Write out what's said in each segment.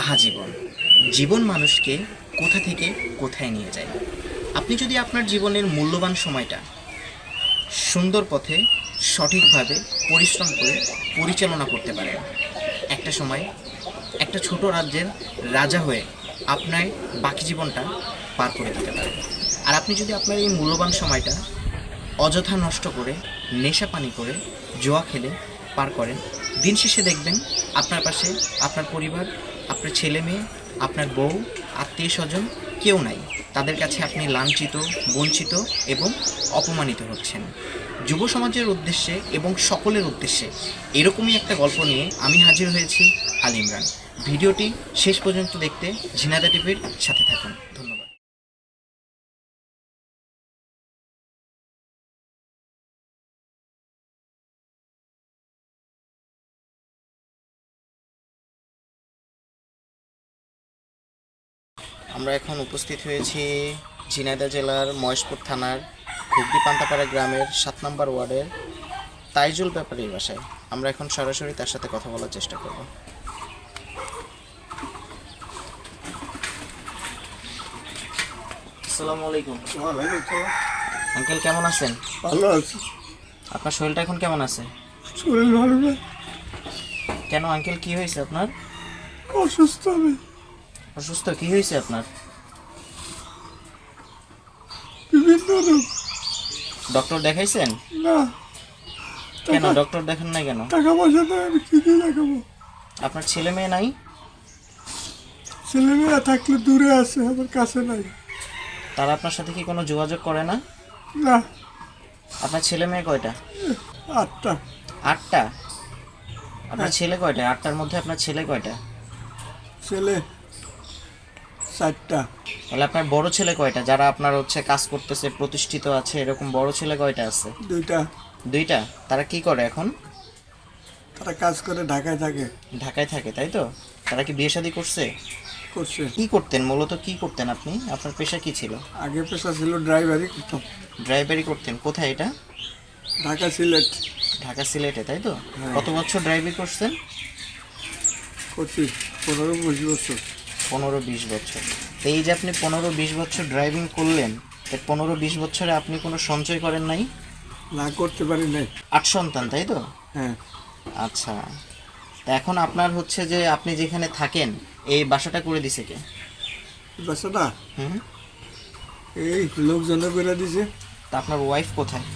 আহা জীবন! জীবন মানুষকে কোথা থেকে কোথায় নিয়ে যায়। আপনি যদি আপনার জীবনের মূল্যবান সময়টা সুন্দর পথে সঠিকভাবে পরিশ্রম করে পরিচালনা করতে পারেন, একটা সময় একটা ছোট রাজ্যের রাজা হয়ে আপনার বাকি জীবনটা পার করে দিতে পারেন। আর আপনি যদি আপনার এই মূল্যবান সময়টা অযথা নষ্ট করে, নেশা পানি করে, জুয়া খেলে পার করেন, দিন শেষে দেখবেন আপনার পাশে আপনার পরিবার, আপনার ছেলে মেয়ে, আপনার বউ, আত্মীয় স্বজন কেউ নাই। তাদের কাছে আপনি লাঞ্ছিত, বঞ্চিত এবং অপমানিত হচ্ছেন। যুব সমাজের উদ্দেশ্যে এবং সকলের উদ্দেশ্যে এরকমই একটা গল্প নিয়ে আমি হাজির হয়েছি, আল ইমরান। ভিডিওটি শেষ পর্যন্ত দেখতে ঝিনাদা টিভির সাথে থাকুন। ধন্যবাদ। আমরা এখন উপস্থিত হয়েছি ঝিনাইদহ জেলার মহেশপুর থানার ঘুগরি পান্তাপাড়া গ্রামের ৭ নম্বর ওয়ার্ডের তাইজুল ব্যাপারীর বাসায়। আমরা এখন সরাসরি তার সাথে কথা বলার চেষ্টা করব। আসসালামু আলাইকুম আঙ্কেল, কেমন আছেন? ভালো আছি। আপনার শরীরটা এখন কেমন আছে? শরীর ভালো না, কেন আঙ্কেল, কি হয়েছে আপনার? অসুস্থ আমি। অসুস্থ? কি হয়েছে আপনার? বিভিন্ন রোগ। ডক্টর দেখাইছেন? না, কেন ডক্টর দেখান না কেন? টাকা পয়সা নেই, আমি কি দিয়ে দেখাবো? আপনার ছেলে মেয়ে নাই? ছেলেমেয়েরা থাকলে দূরে আছে, আমার কাছে নাই। তারা আপনার সাথে কি কোনো যোগাযোগ করে না? না। আপনার ছেলে মেয়ে কয়টা? 8টা। 8টা? আপনার ছেলে কয়টা? 8টার মধ্যে আপনার ছেলে কয়টা? ছেলে 4টা। তাহলে আপনার বড় ছেলে কয়টা, যারা আপনার হচ্ছে কাজ করতেছে, প্রতিষ্ঠিত আছে, এরকম বড় ছেলে কয়টা আছে? 2টা। 2টা? তারা কি করে এখন? তারা কাজ করে ঢাকায় থাকে। ঢাকায় থাকে, তাই তো? তারা কি বিয়ে শাদী করছে? করছে। কি করতেন মূলত, কি করতেন আপনি? আপনার পেশা কি ছিল? আগে পেশা ছিল ড্রাইভারি করতাম। ড্রাইভারি করতেন? কোথায় এটা? ঢাকা সিলেট। ঢাকা সিলেটে, তাই তো? হ্যাঁ। কত বছর ড্রাইভিং করছেন? করছি 15-20 বছর। 15-20 বছর। তো এই যে আপনি 15-20 বছর ড্রাইভিং করলেন, এই 15-20 বছরে আপনি কোনো সঞ্চয় করেন নাই? না, করতে পারি নাই। 8 সন্তান, তাই তো? হ্যাঁ। আচ্ছা, তা এখন আপনার হচ্ছে যে আপনি যেখানে থাকেন, এই বাসাটা করে দিছে কে? বাসাটা হুম। এই লোকজনে করে দিছে। তা আপনার ওয়াইফ কোথায়?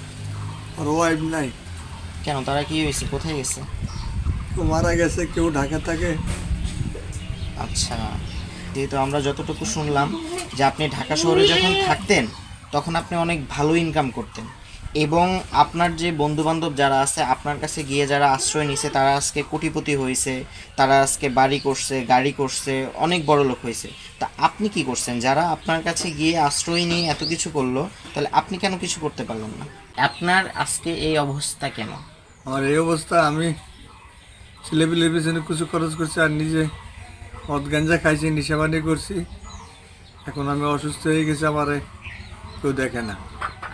আর ওয়াইফ নাই। কেন, তারা কি হয়েছে, কোথায় গেছে? কেউ মারা গেছে, কেউ ঢাকা থাকে। আচ্ছা, যেহেতু আমরা যতটুকু শুনলাম যে আপনি ঢাকা শহরে যখন থাকতেন তখন আপনি অনেক ভালো ইনকাম করতেন, এবং আপনার যে বন্ধুবান্ধব যারা আছে আপনার কাছে গিয়ে যারা আশ্রয় নিছে তারা আজকে কোটিপতি হয়েছে, তারা আজকে বাড়ি করছে, গাড়ি করছে, অনেক বড় লোক হয়েছে। তা আপনি কি করছেন? যারা আপনার কাছে গিয়ে আশ্রয় নিয়ে এত কিছু করলো, তাহলে আপনি কেন কিছু করতে পারলেন না? আপনার আজকে এই অবস্থা কেন? আমার এই অবস্থা, আমি ছেলেপিলের পিছনে কিছু খরচ করছি আর নিজে মদ গাঞ্জা খাইছি, নেশাবানি করছি। এখন আমি অসুস্থ হয়ে গেছি, আমার কেউ দেখে না।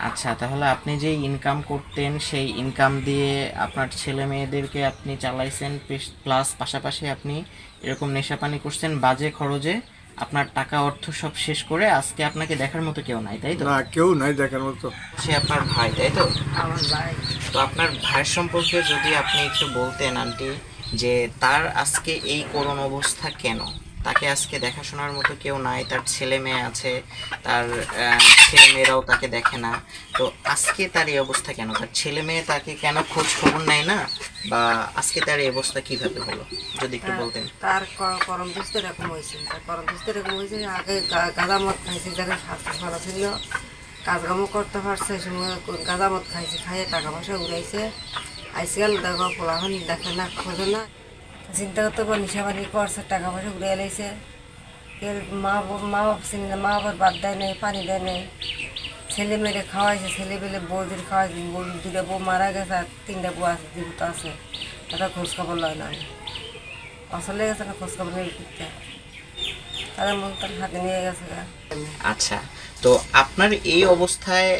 আচ্ছা, তাহলে আপনি যে ইনকাম করতেন সেই ইনকাম দিয়ে আপনার ছেলে মেয়েদেরকে আপনি চালাইছেন, প্লাস পাশাপাশি আপনি এরকম নেশাপানি করছেন, বাজে খরচে আপনার টাকা অর্থ সব শেষ করে আজকে আপনাকে দেখার মতো কেউ নাই, তাই তো? না, কেউ নাই দেখার মতো। সে আপনার ভাই, তাই তো? আমার ভাই। তো আপনার ভাইয়ের সম্পর্কে যদি আপনি একটু বলতেন আন্টি, যে তার আজকে এই করুণ অবস্থা কেন? তাকে আজকে দেখাশোনার মতো কেউ নাই, তার ছেলে মেয়ে আছে, তার ছেলে মেয়েরাও তাকে দেখে না। তো আজকে তার এই অবস্থা কেন? তার ছেলে মেয়ে তাকে কেন খোঁজ খবর নেয় না? বা আজকে তার এই অবস্থা কিভাবে হলো, যদি একটু বলতেন। তার করম দুস্থ এরকম হয়েছে, তার করম দুস্থ এরকম হয়েছে। আগে গাঁদা মদ খাইছে, যারা স্বাস্থ্য ভালো ছিল, কাজকামও করতে পারছে, সময় গাঁদা মদ খাইছে, খাইয়ে টাকা পয়সা উড়াইছে। আজকাল দেখো পোলাহন দেখে না, খোঁজে না, চিন্তা করতে পার, নিশাবানি করছে, টাকা পয়সা উড়ে এলাইছে। মা বাপ চিনি না, মা বাবার বাদ দেয় নেই, পানি দেয় নেই। ছেলে মেয়েরে খাওয়াইছে, ছেলে পেলে বৌদির খাওয়াইছে, বউ 2টা বউ মারা গেছে, আর 3টা বউ আছে, জীবিত আছে। তারা খোঁজখবর লয় না, আসলে গেছে না খোঁজখবর নিয়ে দিতে, তাদের মন তার হাতে নিয়ে গেছে। আচ্ছা, তো আপনার এই অবস্থায়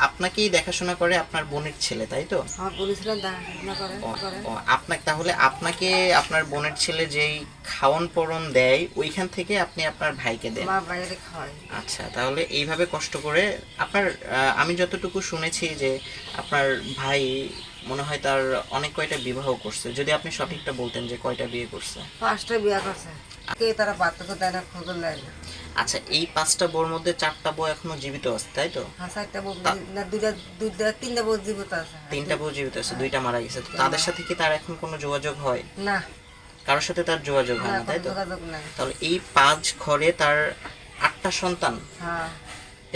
আপনাকেই দেখাশোনা করে আপনার বোনের ছেলে, তাই তো? আমার বলেছিলেন দেখাশোনা করে করে আপনাকে তাহলে আপনাকে আপনার বোনের ছেলে যেই খাওয়ান পরন দেয় ওইখান থেকে আপনি আপনার ভাইকে দেন। মা বাইরে খাওয়াই। আচ্ছা, তাহলে এইভাবে কষ্ট করে আপনার আমি যতটুকু শুনেছি যে আপনার ভাই মনে হয় তার অনেক কয়টা বিবাহ করছে, যদি আপনি সঠিকটা বলতেন যে কয়টা বিয়ে করছে। 5টা বিয়ে করছে, কে তারা বাচ্চাকে দেয় না, খবর নেয় না। আচ্ছা, এই 5টা বউর মধ্যে 4টা বউ এখনো জীবিত আছে, তাই তো? হ্যাঁ 4টা বউ না, 3টা বউ জীবিত আছে। 3টা বউ জীবিত আছে, 2টা মারা গেছে। তো তাদের সাথে কি তার এখন কোনো যোগাযোগ হয়? না, কারোর সাথে তার যোগাযোগ হয় না না, তাই কোনো তো? যোগাযোগ নাই। তাহলে এই 5 ঘরে তার 8টা সন্তান, হ্যাঁ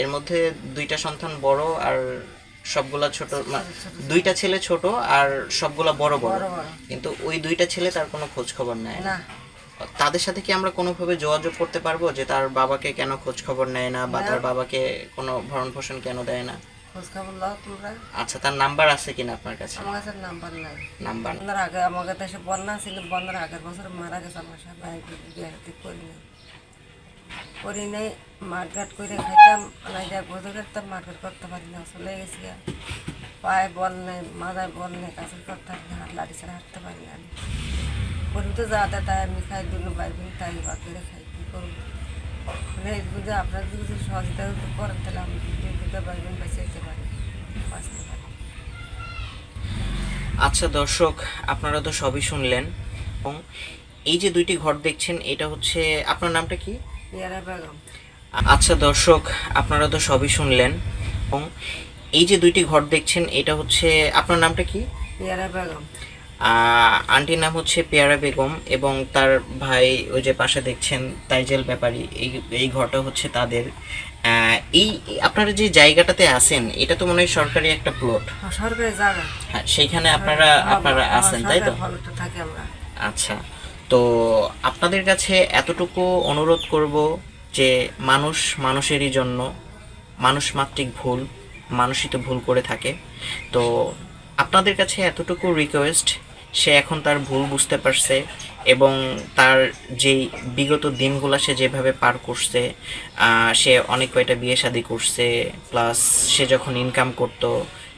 এর মধ্যে 2টা সন্তান বড় আর সবগুলা ছোট, ছোট। 2টা ছেলে ছোট আর সবগুলা বড় বড়। বড় বড়। কিন্তু ওই 2টা ছেলে তার কোনো খোঁজ খবর নেয় না। না, তাদের সাথে কি আমরা কোনোভাবে যোগাযোগ করতে পারবো যে তার বাবাকে কেন খোঁজ খবর নেয় না, বা তার বাবাকে কোনো ভরণ পোষণ কেন দেয় না? খোঁজ খবর লও তোমরা। আচ্ছা, তার নাম্বার আছে কিনা আপনার কাছে? আমার কাছে নাম্বার নাই। নাম্বার বন্যার আগে আমার কাছে এসে বন্যা ছিল, বন্যার আগের বছর মারা গেছে আমার সাথে, ভাই বিয়ে ঠিক করি নাই মার্কেট করে খাইতাম, নাই যা বোঝা করতাম, মার্কেট করতে পারি না, চলে গেছি। পায়ে বল নেই, মাথায় বল নেই, কাছে করতে পারি না, হাত লাঠি ছাড়া হাঁটতে পারি না। করি তো যা দেয় তাই আমি খাই, দুটো বাইরে তাই বা করে খাই, কী করবো? মানে যদি আপনার যদি কিছু সহযোগিতা করেন তাহলে আমি দুটো বাইরে বেঁচে যেতে পারি, বাঁচতে পারি। আচ্ছা দর্শক, আপনারা তো সবই শুনলেন, এবং এই যে 2টি ঘর দেখছেন এটা হচ্ছে, আপনার নামটা কি? পেয়ারা বেগম। আচ্ছা দর্শক, আপনারা তো সবই শুনলেন, এবং এই যে 2টি ঘর দেখছেন এটা হচ্ছে, আপনার নামটা কি? পেয়ারা বেগম। আন্টির নাম হচ্ছে পেয়ারা বেগম, এবং তার ভাই ওই যে পাশে দেখছেন তাইজেল ব্যাপারী, এই ঘরটা হচ্ছে তাদের। এই আপনারা যে জায়গাটাতে আছেন এটা তো মনে হয় সরকারি একটা প্লট। সরকারি জায়গা। হ্যাঁ, সেইখানে আপনারা আছেন, তাই তো? ভালোটা থাকি আমরা। আচ্ছা, তো আপনাদের কাছে এতটুকু অনুরোধ করব যে মানুষ মানুষেরই জন্য, মানুষ মাত্রিক ভুল, মানুষই তো ভুল করে থাকে। তো আপনাদের কাছে এতটুকু রিকোয়েস্ট, সে এখন তার ভুল বুঝতে পারছে, এবং তার যেই বিগত দিনগুলো সে যেভাবে পার করছে, সে অনেক কয়টা বিয়ে শাদি করছে, প্লাস সে যখন ইনকাম করতো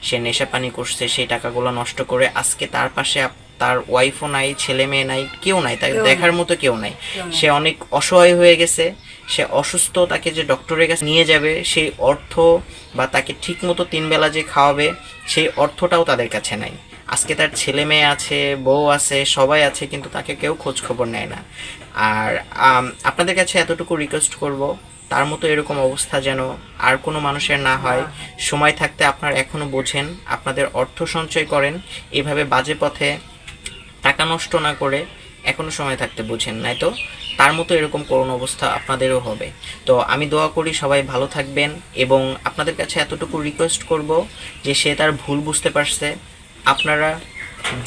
সে নেশা পানি করছে, সেই টাকাগুলো নষ্ট করে আজকে তার পাশে তার ওয়াইফও নাই, ছেলে মেয়ে নাই, কেউ নাই, তাকে দেখার মতো কেউ নাই। সে অনেক অসহায় হয়ে গেছে, সে অসুস্থ, তাকে যে ডক্টরের কাছে নিয়ে যাবে সেই অর্থ, বা তাকে ঠিক মতো 3 বেলা যে খাওয়াবে সেই অর্থটাও তাদের কাছে নাই। আজকে তার ছেলে মেয়ে আছে, বউ আছে, সবাই আছে, কিন্তু তাকে কেউ খোঁজ খবর নেয় না। আর আপনাদের কাছে এতটুকু রিকোয়েস্ট করব, তার মতো এরকম অবস্থা যেন আর কোনো মানুষের না হয়। সময় থাকতে আপনারা এখনো বোঝেন, আপনাদের অর্থ সঞ্চয় করেন, এভাবে বাজে পথে টাকা নষ্ট না করে এখনো সময় থাকতে বোঝেন, নাই তো তার মতো এরকম করুণ অবস্থা আপনাদেরও হবে। তো আমি দোয়া করি সবাই ভালো থাকবেন, এবং আপনাদের কাছে এতটুকু রিকোয়েস্ট করব যে সে তার ভুল বুঝতে পারছে। আপনারা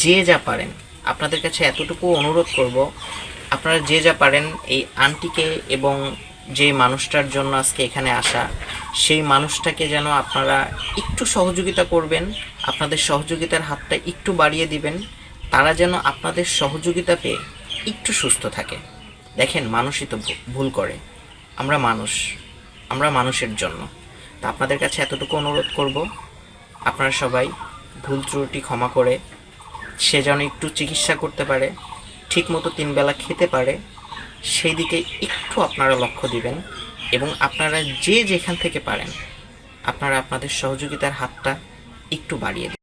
যে যা পারেন, আপনাদের কাছে এতটুকু অনুরোধ করব, আপনারা যে যা পারেন এই আন্টিকে এবং যে মানুষটার জন্য আজকে এখানে আসা, সেই মানুষটাকে যেন আপনারা একটু সহযোগিতা করবেন, আপনাদের সহযোগিতার হাতটা একটু বাড়িয়ে দিবেন, তারা যেন আপনাদের সহযোগিতা পেয়ে একটু সুস্থ থাকে। দেখেন, মানুষই তো ভুল করে, আমরা মানুষ, আমরা মানুষের জন্য। তা আপনাদের কাছে এতটুকু অনুরোধ করব, আপনারা সবাই ভুল ত্রুটি ক্ষমা করে সে যেন একটু চিকিৎসা করতে পারে, ঠিক মতো 3 বেলা খেতে পারে, সেই দিকে একটু আপনারা লক্ষ্য দিবেন, এবং আপনারা যে যেখান থেকে পারেন আপনারা আপনাদের সহযোগিতার হাতটা একটু বাড়িয়ে দেবেন।